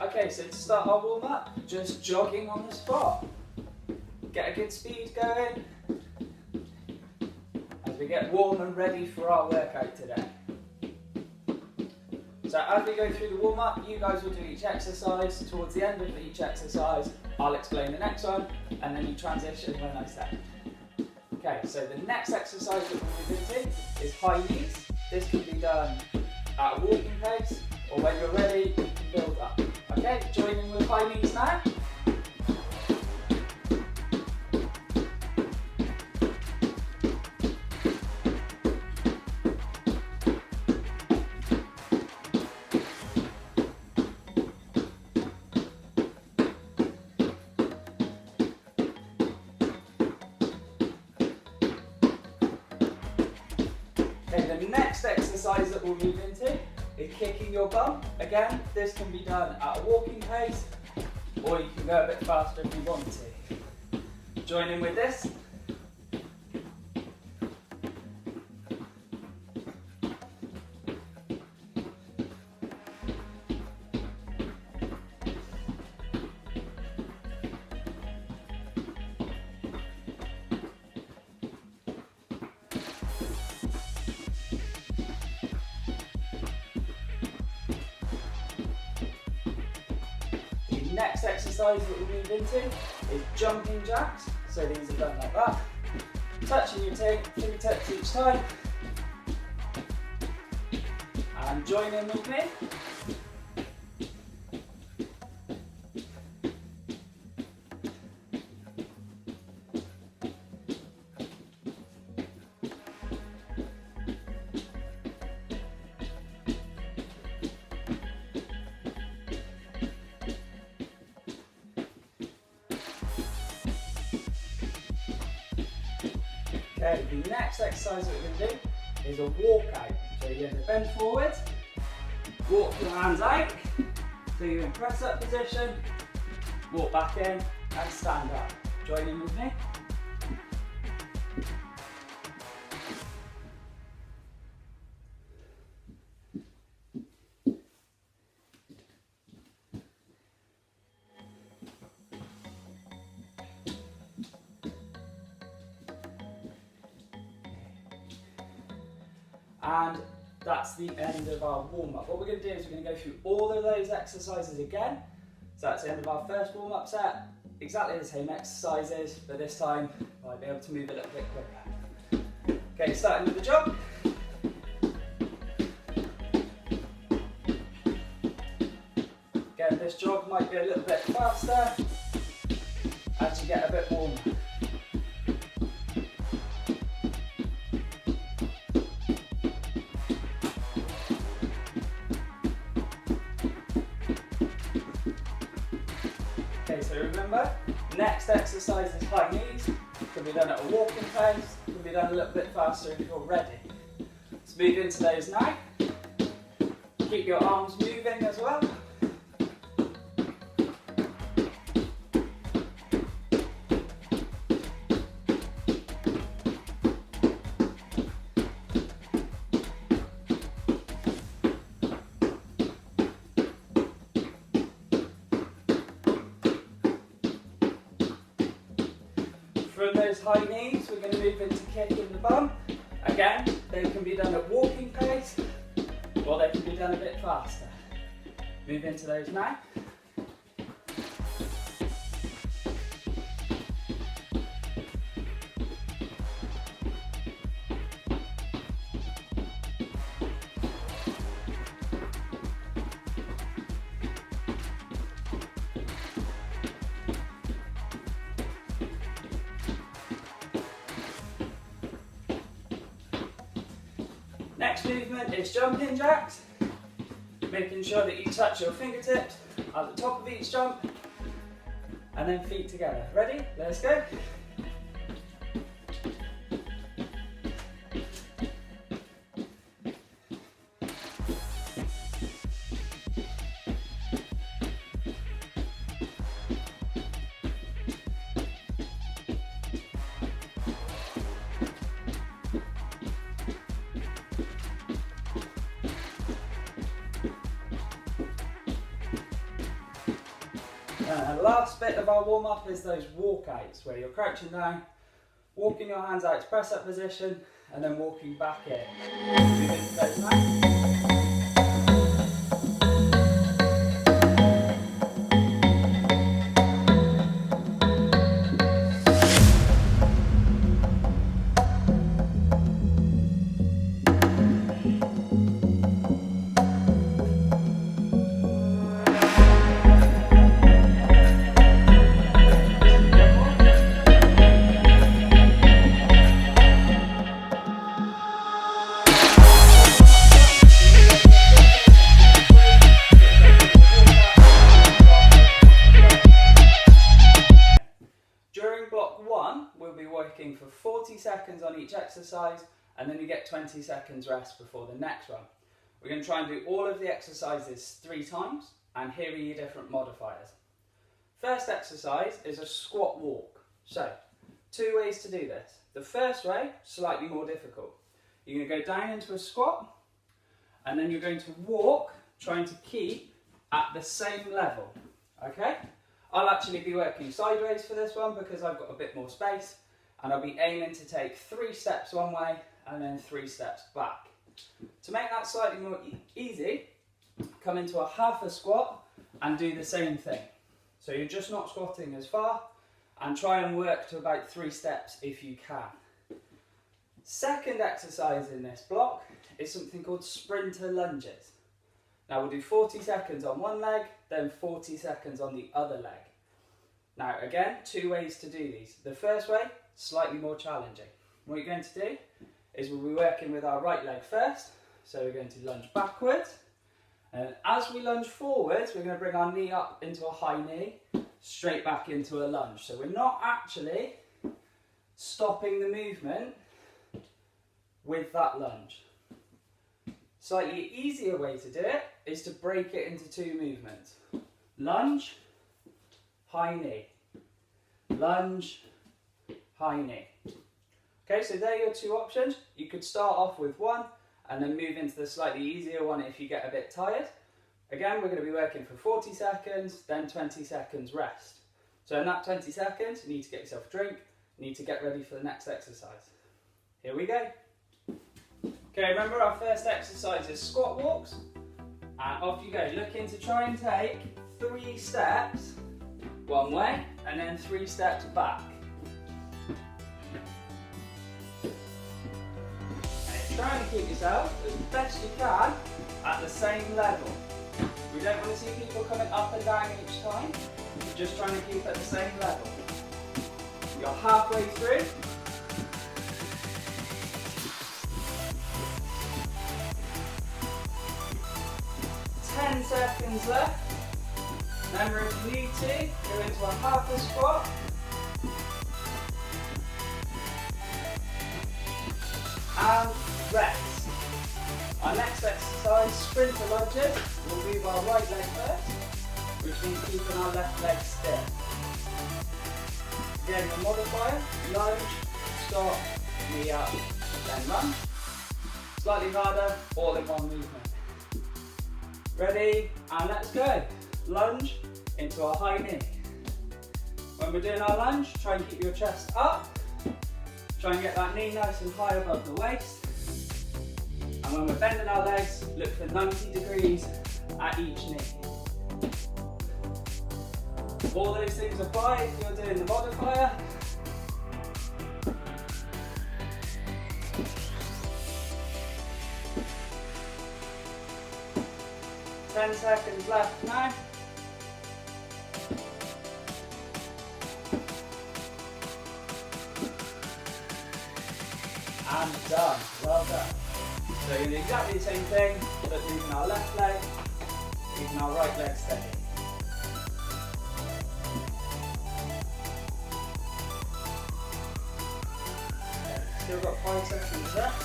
Okay, so to start our warm up, just jogging on the spot. Get a good speed going as we get warm and ready for our workout today. So as we go through the warm up, you guys will do each exercise. Towards the end of each exercise, I'll explain the next one, and then you transition when I say. Okay, so the next exercise that we'll move into is high knees. This can be done at a walking pace, or when you're ready, you can build up. Okay, join in with high knees now. Okay, the next exercise that we'll move into is kicking your bum. Again, this can be done at a walking pace, or you can go a bit faster if you want to. Join in with this. Next exercise that we'll move into is jumping jacks. So these are done like that. Touching your fingertips each time. And join in with me. Okay, the next exercise that we're going to do is a walk out. So you're going to bend forward, walk your hands out, so you're in press up position, walk back in and stand up. Join in with me. And that's the end of our warm-up. What we're going to do is we're going to go through all of those exercises again. So that's the end of our first warm-up set. Exactly the same exercises, but this time I'll be able to move a little bit quicker. Okay, starting with the jog. Again, this jog might be a little bit faster as you get a bit warmer. Okay, so remember, next exercise is high knees. Can be done at a walking pace, can be done a little bit faster if you're ready. Let's move into those now. Keep your arms moving as well. From those high knees, we're going to move into kicking the bum. Again, they can be done at walking pace, or they can be done a bit faster. Move into those now. Next movement is jumping jacks, making sure that you touch your fingertips at the top of each jump, and then feet together. Ready? Let's go. the last bit of our warm-up is those walkouts, where you're crouching down, walking your hands out to press-up position, and then walking back in. Move into those now. For 40 seconds on each exercise, and then you get 20 seconds rest before the next one. We're going to try and do all of the exercises 3 times, and here are your different modifiers. First exercise is a squat walk. So, 2 ways to do this. The first way, slightly more difficult. You're going to go down into a squat, and then you're going to walk, trying to keep at the same level. Okay? I'll actually be working sideways for this one because I've got a bit more space. And I'll be aiming to take 3 steps one way and then 3 steps back. To make that slightly more easy, come into a half a squat and do the same thing. So you're just not squatting as far, and try and work to about 3 steps if you can. Second exercise in this block is something called sprinter lunges. Now we'll do 40 seconds on one leg, then 40 seconds on the other leg. Now again, 2 ways to do these. The first way, slightly more challenging. What you're going to do is we'll be working with our right leg first. So we're going to lunge backwards, and as we lunge forwards, we're going to bring our knee up into a high knee, straight back into a lunge. So we're not actually stopping the movement with that lunge. Slightly easier way to do it is to break it into 2 movements. Lunge, high knee. Lunge, high knee. Okay, so there are your 2 options. You could start off with one and then move into the slightly easier one if you get a bit tired. Again, we're going to be working for 40 seconds, then 20 seconds rest. So in that 20 seconds, you need to get yourself a drink, you need to get ready for the next exercise. Here we go. Okay, remember our first exercise is squat walks. And off you go. Looking to try and take 3 steps one way and then 3 steps back. Try and keep yourself as best you can at the same level. We don't want to see people coming up and down each time. We're just trying to keep at the same level. You're halfway through. Ten seconds left. Remember, if you need to, go into a half a squat. And rest. Our next exercise, sprinter lunges. We'll move our right leg first, which means keeping our left leg still. Again, the modifier, lunge, stop, knee up, then lunge. Slightly harder, all in one movement. Ready, and let's go. Lunge into a high knee. When we're doing our lunge, try and keep your chest up. Try and get that knee nice and high above the waist. And when we're bending our legs, look for 90 degrees at each knee. All those things apply if you're doing the modifier. Ten seconds left now. And done. Well done. So you're doing exactly the same thing, but moving our left leg, keeping our right leg steady. Okay, still got 5 seconds left.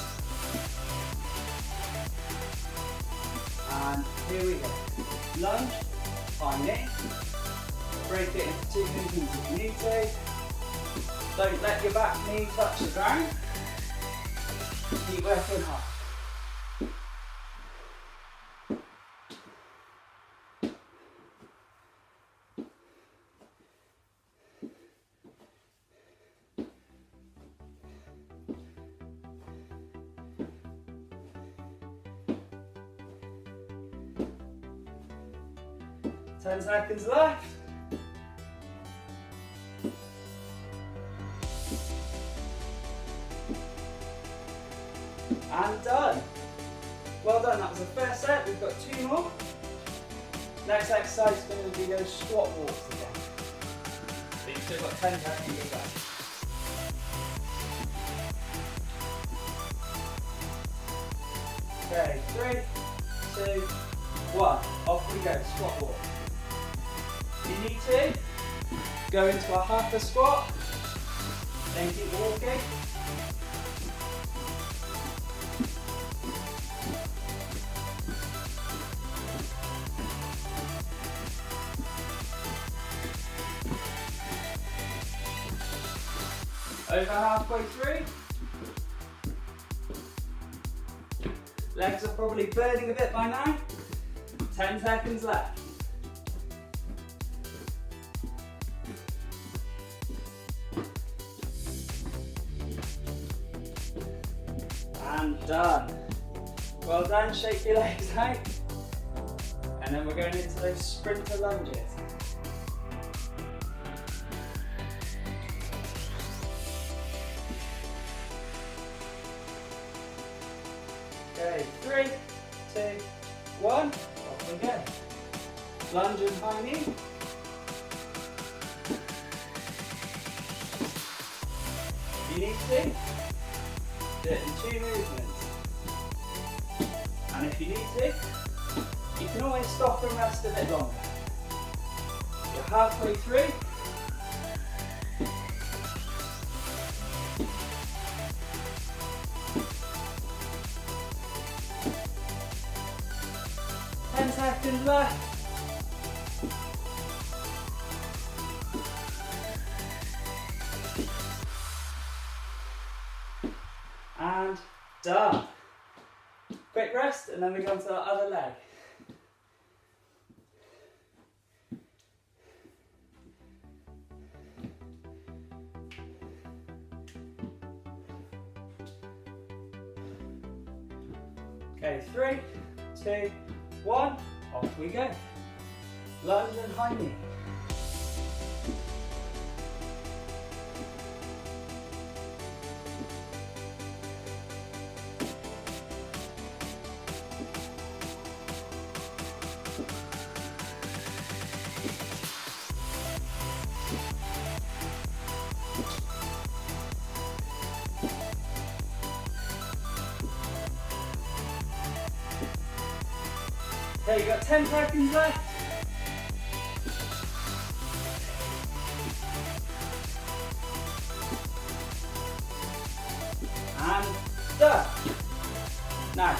And here we go. Lunge, high knee. Break it into 2 movements if you need to. Don't let your back knee touch the ground. Keep working hard. 10 seconds left. And done. Well done, that was the first set. We've got 2 more. Next exercise is going to be those squat walks again. So you've still got 10 seconds left. Okay, 3, 2, 1. Off we go, squat walk. If you need to, go into a half a squat, then keep walking. Over halfway through. Legs are probably burning a bit by now. 10 seconds left. And done. Well done, shake your legs out. And then we're going into those sprinter lunges. Okay, 3, 2, 1, off we go. Lunge and high knee. If you need to, do it in 2 movements. And if you need to, you can always stop and rest a bit longer. You're halfway through. Seconds left. And done. Quick rest and then we go on to the other leg. Okay, 3, 2, 1, off we go. Lunge and high knee. Okay, you've got 10 seconds left. And done. Now,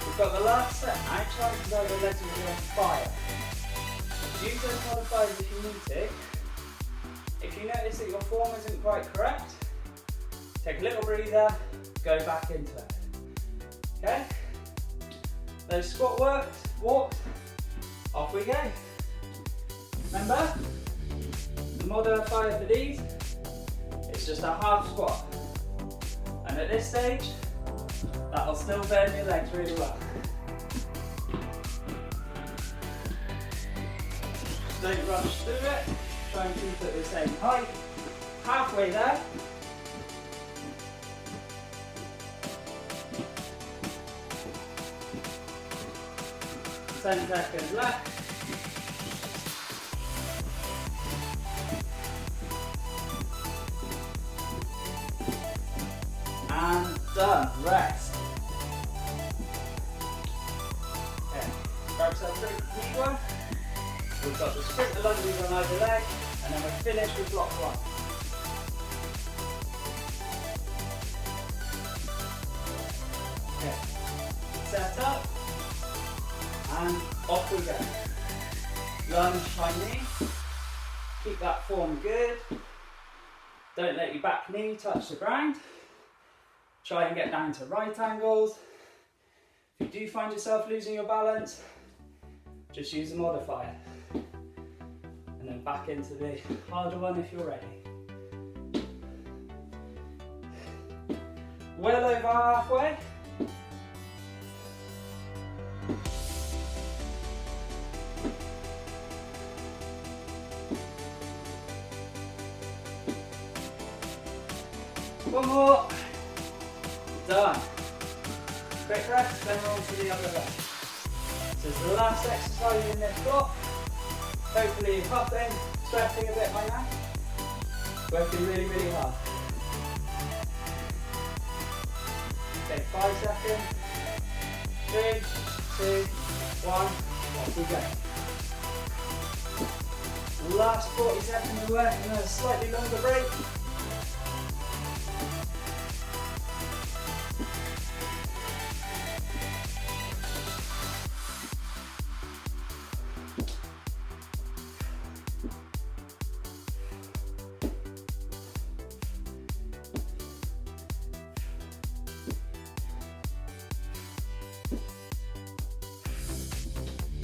we've got the last set. Now, chances are your legs will be on fire. Use those modifiers if you need to. If you notice that your form isn't quite correct, take a little breather, go back into it. Okay? Those squat walks, off we go. Remember, the modifier for these, it's just a half squat. And at this stage, that'll still burn your legs really well. Don't rush through it, try and keep it the same height. Halfway there. 10 seconds left. And done. Rest. Okay. Grab yourself a big one. We've got the sprinter lunges on either leg, and then we're finished with block 1. Okay. Set up. And off we go. Lunge, high knee. Keep that form good. Don't let your back knee touch the ground. Try and get down to right angles. If you do find yourself losing your balance, just use the modifier. And then back into the harder one if you're ready. Well over halfway. more. Done. Quick rest, then on to the other leg. So it's the last exercise in this block. Hopefully you're puffing, sweating a bit by now. Working really, really hard. Okay, 5 seconds. 3, 2, 1, off we go. Last 40 seconds of work and then a slightly longer break.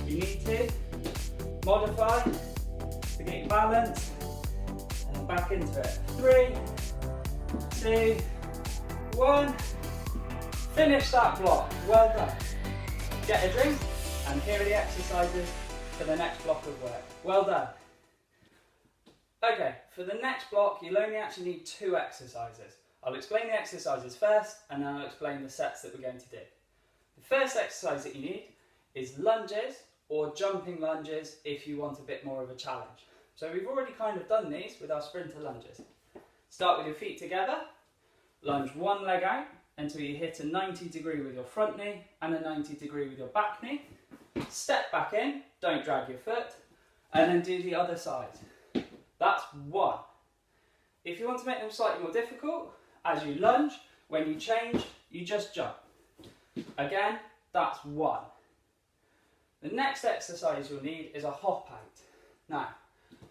You need to modify to get your balance and back into it. 3, 2, 1. Finish that block. Well done. Get a drink and here are the exercises for the next block of work. Well done. Okay, for the next block you'll only actually need 2 exercises. I'll explain the exercises first and then I'll explain the sets that we're going to do. The first exercise that you need is lunges or jumping lunges if you want a bit more of a challenge. So we've already kind of done these with our sprinter lunges. Start with your feet together, lunge one leg out until you hit a 90 degree with your front knee and a 90 degree with your back knee. Step back in, don't drag your foot, and then do the other side. That's 1. If you want to make them slightly more difficult, as you lunge, when you change, you just jump. Again, that's 1. The next exercise you'll need is a hop out. Now,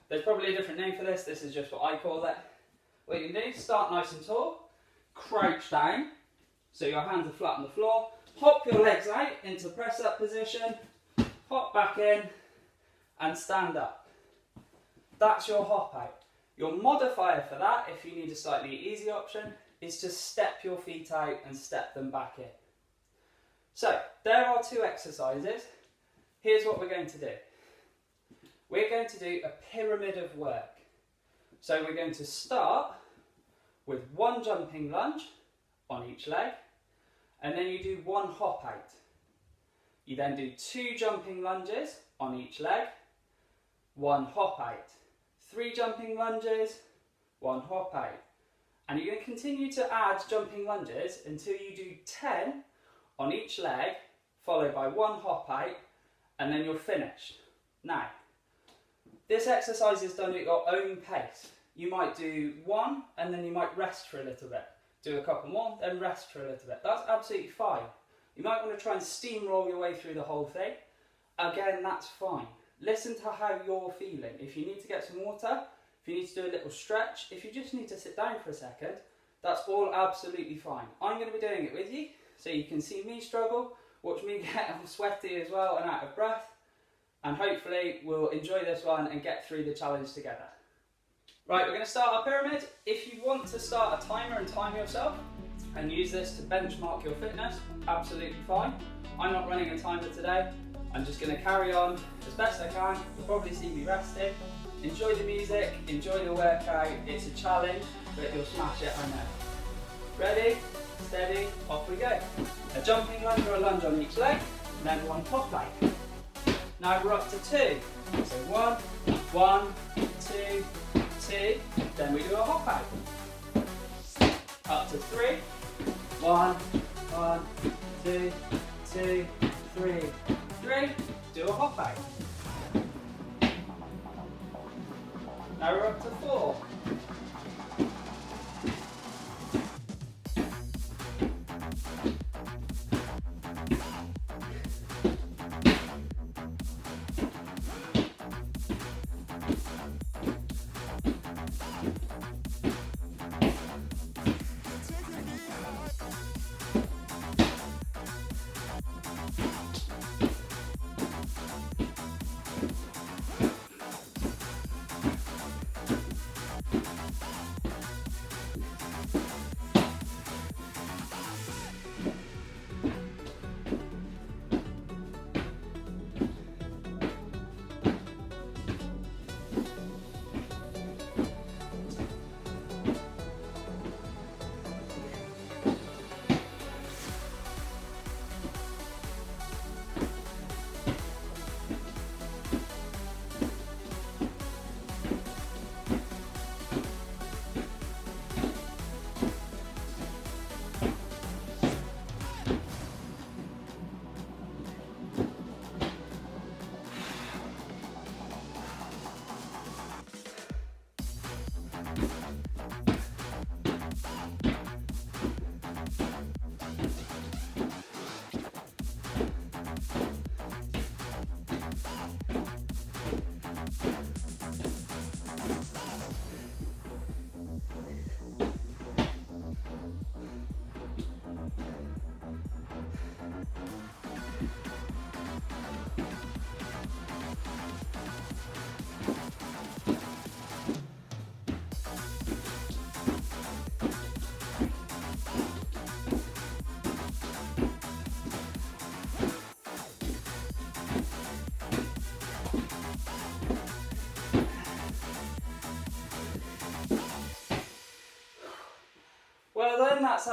there's probably a different name for this, this is just what I call it. What you can do, start nice and tall, crouch down, so your hands are flat on the floor, hop your legs out into press up position, hop back in, and stand up. That's your hop out. Your modifier for that, if you need a slightly easy option, is to step your feet out and step them back in. So, there are 2 exercises. Here's what we're going to do. We're going to do a pyramid of work. So we're going to start with 1 jumping lunge on each leg, and then you do 1 hop out. You then do 2 jumping lunges on each leg, 1 hop out. 3 jumping lunges, 1 hop out. And you're going to continue to add jumping lunges until you do 10 on each leg, followed by 1 hop out, and then you're finished. Now, this exercise is done at your own pace. You might do 1 and then you might rest for a little bit. Do a couple more, then rest for a little bit. That's absolutely fine. You might want to try and steamroll your way through the whole thing. Again, that's fine. Listen to how you're feeling. If you need to get some water, if you need to do a little stretch, if you just need to sit down for a second, that's all absolutely fine. I'm going to be doing it with you, so you can see me struggle, watch me get all sweaty as well and out of breath, and hopefully we'll enjoy this one and get through the challenge together. Right, we're going to start our pyramid. If you want to start a timer and time yourself and use this to benchmark your fitness, absolutely fine. I'm not running a timer today. I'm just going to carry on as best I can. You'll probably see me resting. Enjoy the music, enjoy the workout. It's a challenge, but you'll smash it, I know. Ready, steady, off we go. A jumping lunge or a lunge on each leg, and then 1 hop out. Now we're up to 2. So 1, 1, 2, 2, then we do a hop out. Up to 3, 1, 1, 2, 2, 3, 3, do a hop out. Now we're up to 4.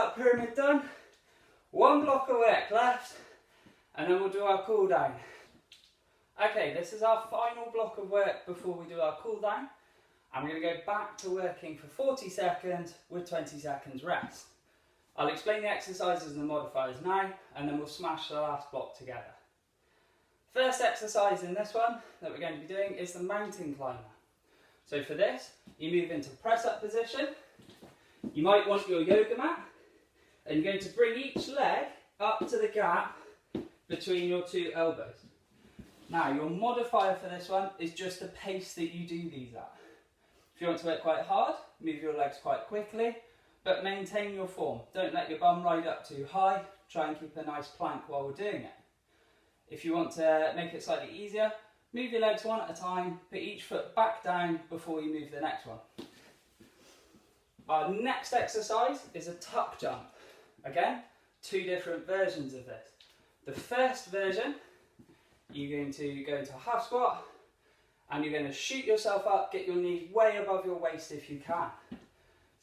that pyramid done. One block of work left, and then we'll do our cool down. Okay, this is our final block of work before we do our cool down. I'm going to go back to working for 40 seconds with 20 seconds rest. I'll explain the exercises and the modifiers now, and then we'll smash the last block together. First exercise in this one that we're going to be doing is the mountain climber. So for this, you move into press up position. You might want your yoga mat, and you're going to bring each leg up to the gap between your two elbows. Now, your modifier for this one is just the pace that you do these at. If you want to work quite hard, move your legs quite quickly, but maintain your form. Don't let your bum ride up too high. Try and keep a nice plank while we're doing it. If you want to make it slightly easier, move your legs one at a time, put each foot back down before you move the next one. Our next exercise is a tuck jump. Again, two different versions of this. The first version, you're going to go into a half squat, and you're going to shoot yourself up, get your knees way above your waist if you can.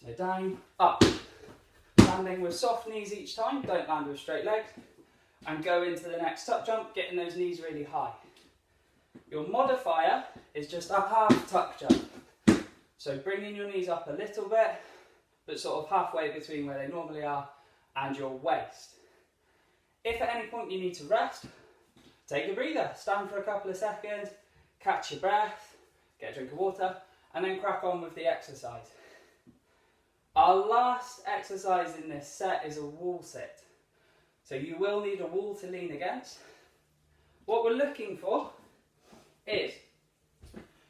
So down, up. Landing with soft knees each time, don't land with straight legs. And go into the next tuck jump, getting those knees really high. Your modifier is just a half tuck jump. So bringing your knees up a little bit, but sort of halfway between where they normally are and your waist. If at any point you need to rest, take a breather, stand for a couple of seconds, catch your breath, get a drink of water, and then crack on with the exercise. Our last exercise in this set is a wall sit. So you will need a wall to lean against. What we're looking for is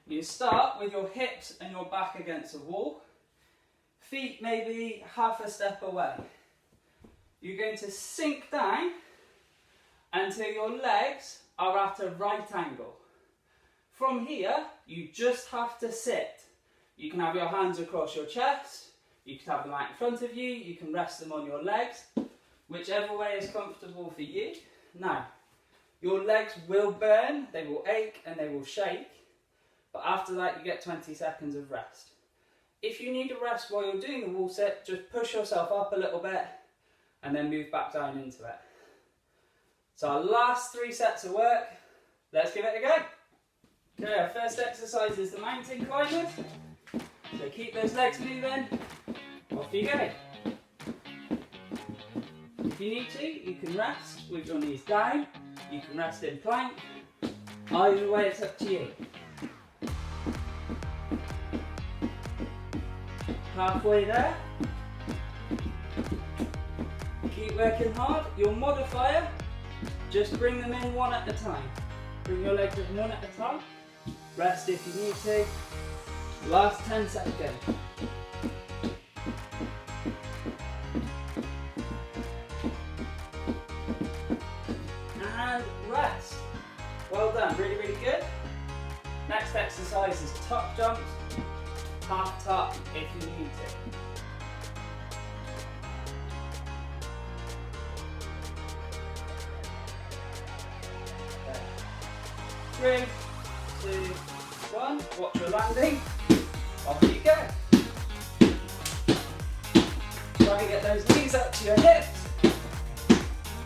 you start with your hips and your back against the wall, feet maybe half a step away. You're going to sink down until your legs are at a right angle. From here, you just have to sit. You can have your hands across your chest, you can have them out in front of you, you can rest them on your legs, whichever way is comfortable for you. Now, your legs will burn, they will ache and they will shake, but after that you get 20 seconds of rest. If you need a rest while you're doing the wall sit, just push yourself up a little bit and then move back down into it. So our last 3 sets of work, let's give it a go. Okay, our first exercise is the mountain climbers. So keep those legs moving, off you go. If you need to, you can rest with your knees down, you can rest in plank, either way it's up to you. Halfway there. Keep working hard. Your modifier, just bring them in one at a time. Bring your legs in one at a time. Rest if you need to. Last 10 seconds. And rest. Well done, really, really good. Next exercise is tuck jumps. Half tuck if you need to. Okay. 3, 2, 1. Watch your landing. Off you go. Try and get those knees up to your hips.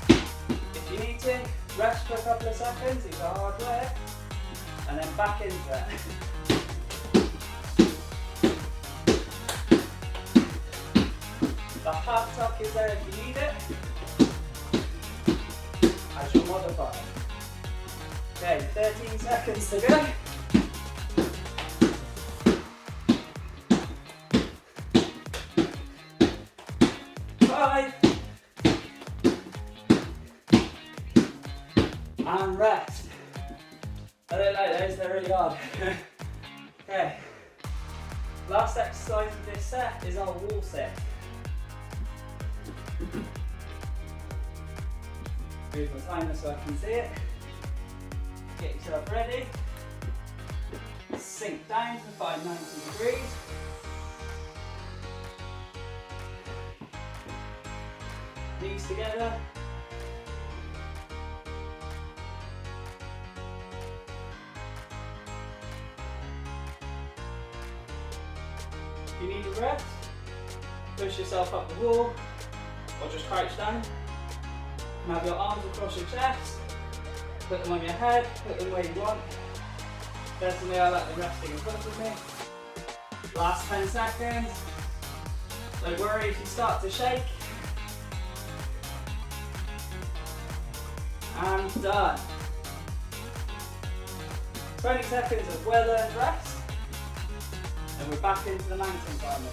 If you need to, rest for a couple of seconds. It's hard work. And then back into it. The half tuck is there if you need it, as your modifier. Okay, 13 seconds to go. 5. And rest. I don't like those, they're really hard. Okay, last exercise of this set is our wall sit. Move my timer so I can see it. Get yourself ready. Sink down to 590 degrees. Knees together. If you need a rest, push yourself up the wall. or just crouch down. And have your arms across your chest, put them on your head, put them where you want. Personally, I like them resting in front of me. Last 10 seconds. Don't worry if you start to shake. And done. 20 seconds of well-earned rest. And we're back into the mountain climbing.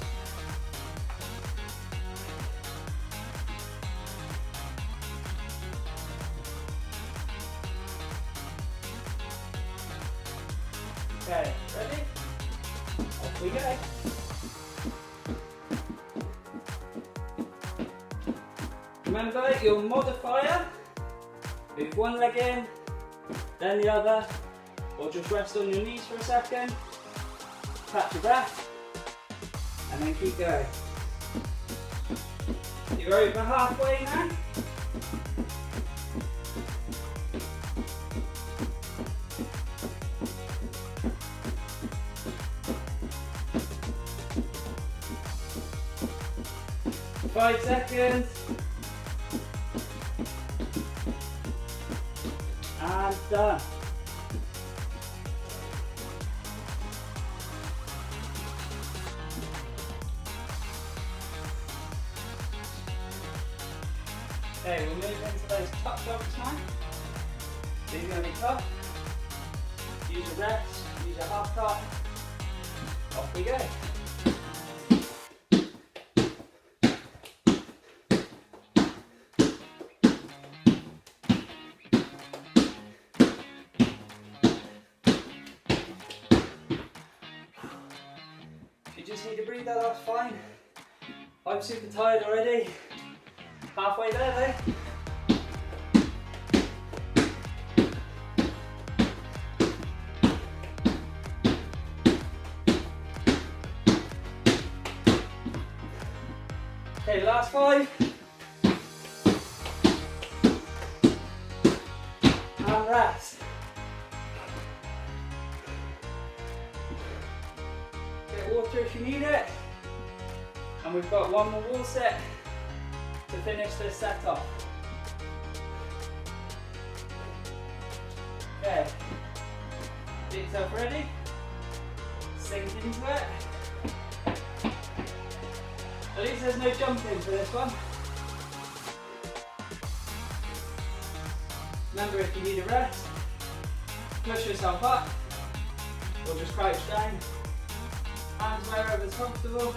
Okay, ready? Off we go. Remember your modifier, move one leg in, then the other, or just rest on your knees for a second, catch your breath, and then keep going. You're over halfway now. Five seconds. And done. Okay, we'll move into those tuck jumps now. These are going to be tough. Use your rest, use your half tuck. Off we go. Just need to breathe that, that's fine. I'm super tired already. Halfway there though. Okay, last 5. And rest. Water if you need it, and we've got one more wall sit to finish this set off. Okay, get yourself ready, sink into it. At least there's no jumping for this one. Remember, if you need a rest, push yourself up or just crouch down. Hands wherever's comfortable.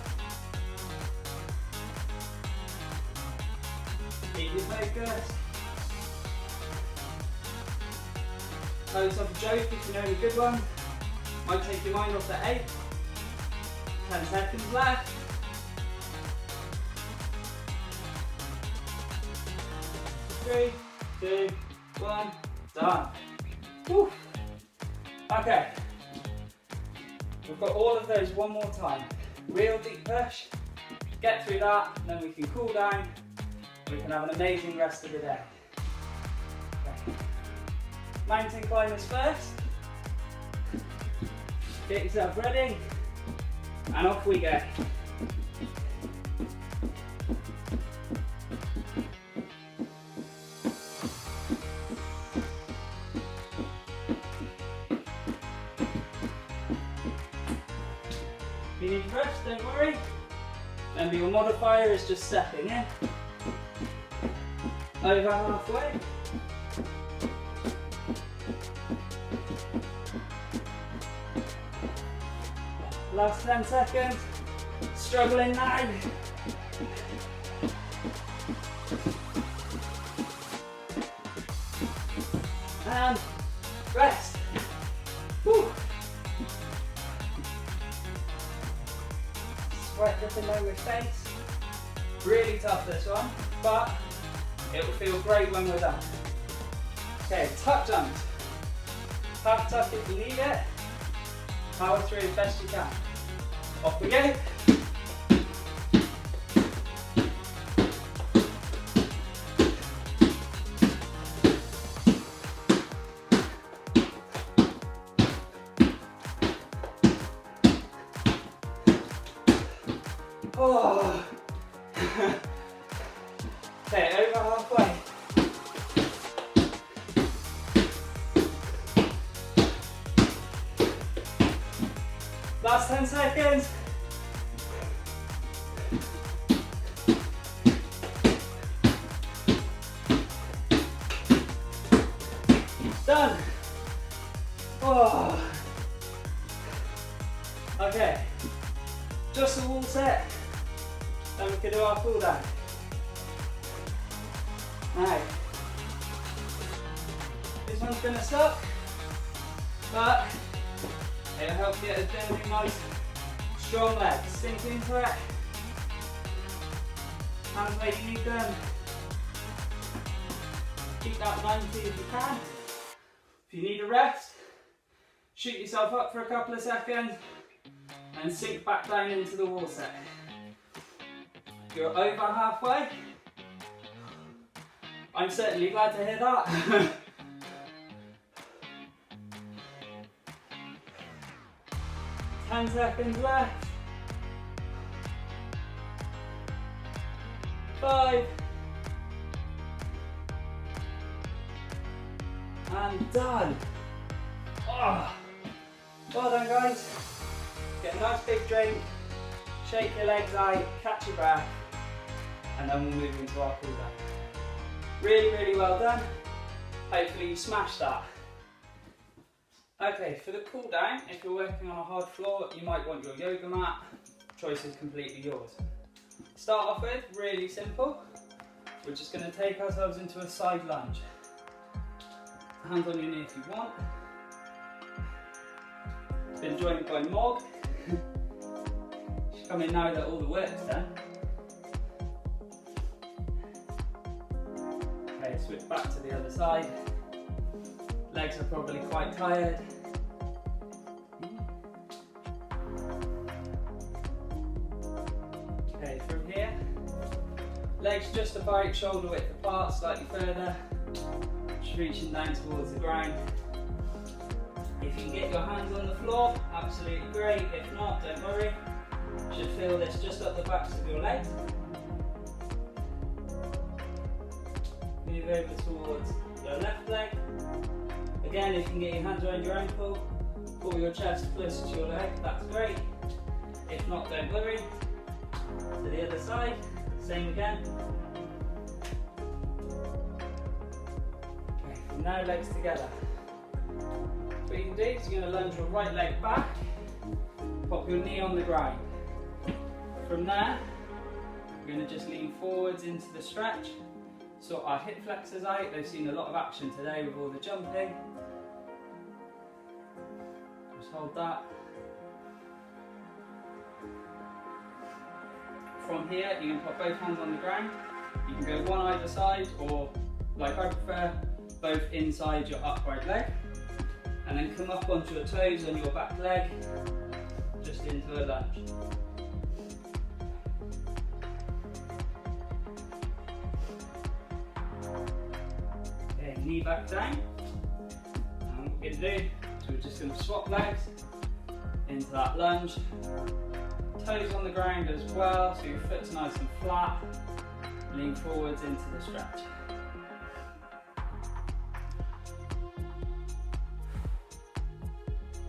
Keep your focus. Tell yourself a joke if you know any good one. Might take your mind off the 8. 10 seconds left. Three, 2, 1, done. Woo. Okay. We've got all of those one more time. Real deep push, get through that, and then we can cool down. We can have an amazing rest of the day. Okay. Mountain climbers first. Get yourself ready, and off we go. If you need rest, don't worry. Remember, your modifier is just stepping in. Over halfway. Last 10 seconds. Struggling now. And rest. Woo. Sweat dripping down my face. Really tough this one, but it will feel great when we're done. Okay, tuck jumps. Half tuck if you need it. Power through as best you can. Off we go. Oh. Okay, over halfway. Last 10 seconds. Done. Oh. Okay, just a wall set, then we can do our cool down. Now, this one's going to suck, but it'll help you get a building nice, strong legs. Sink into it, hands where you need them. Keep that 90 if you can. If you need a rest, shoot yourself up for a couple of seconds and sink back down into the wall set. You're over halfway. I'm certainly glad to hear that. 10 seconds left. 5. And done. Oh. Well done, guys. Get a nice big drink, shake your legs out, catch your breath, and then we'll move into our cool down. Really, really well done. Hopefully you smashed that. Okay, for the cool down, if you're working on a hard floor, you might want your yoga mat. Choice is completely yours. Start off with, really simple. We're just going to take ourselves into a side lunge. Hands on your knee if you want. Been joined by Mog. She's come in now that all the work's done. Okay, switch back to the other side. Legs are probably quite tired. Okay, from here, legs just about shoulder width apart, slightly further. Just reaching down towards the ground. If you can get your hands on the floor, absolutely great. If not, don't worry. You should feel this just up the backs of your legs. Move over towards your left leg. Again, if you can get your hands around your ankle, pull your chest close to your leg, that's great. If not, don't worry. To the other side, same again. Okay, from now, legs together. What you can do is you're going to lunge your right leg back, pop your knee on the ground. From there, we're going to just lean forwards into the stretch, sort our hip flexors out. They've seen a lot of action today with all the jumping. Just hold that. From here, you can put both hands on the ground. You can go one either side, or like I prefer, both inside your upright leg. And then come up onto your toes on your back leg, just into a lunge. Okay, knee back down. And what we're going to do is we're just going to swap legs into that lunge. Toes on the ground as well, so your foot's nice and flat. Lean forwards into the stretch.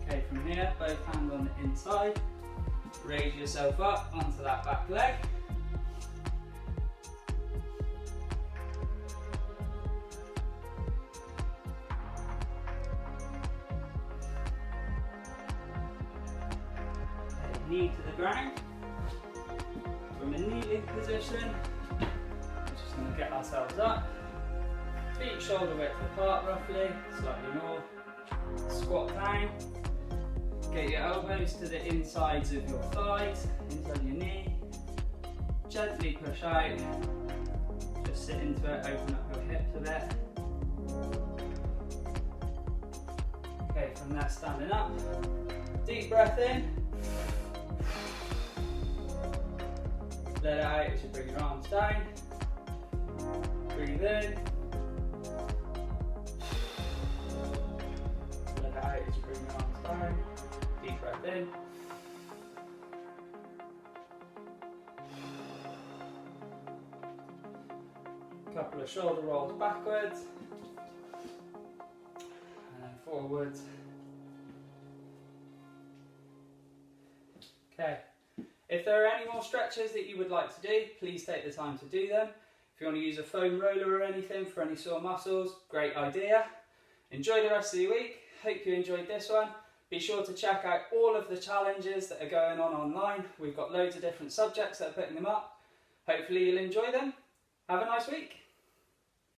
Okay, from here, both hands on the inside. Raise yourself up onto that back leg. Knee to the ground. From a kneeling position, we're just going to get ourselves up. Feet shoulder width apart roughly, slightly more. Squat down. Get your elbows to the insides of your thighs, inside your knee. Gently push out. Just sit into it, open up your hips a bit. Okay, from there, standing up. Deep breath in. Let it out as you bring your arms down. Breathe in. Let it out as you bring your arms down. Deep breath in. couple of shoulder rolls backwards and then forwards. Okay, if there are any more stretches that you would like to do, please take the time to do them. If you want to use a foam roller or anything for any sore muscles, great idea. Enjoy the rest of your week. Hope you enjoyed this one. Be sure to check out all of the challenges that are going on online. We've got loads of different subjects that are putting them up. Hopefully you'll enjoy them. Have a nice week.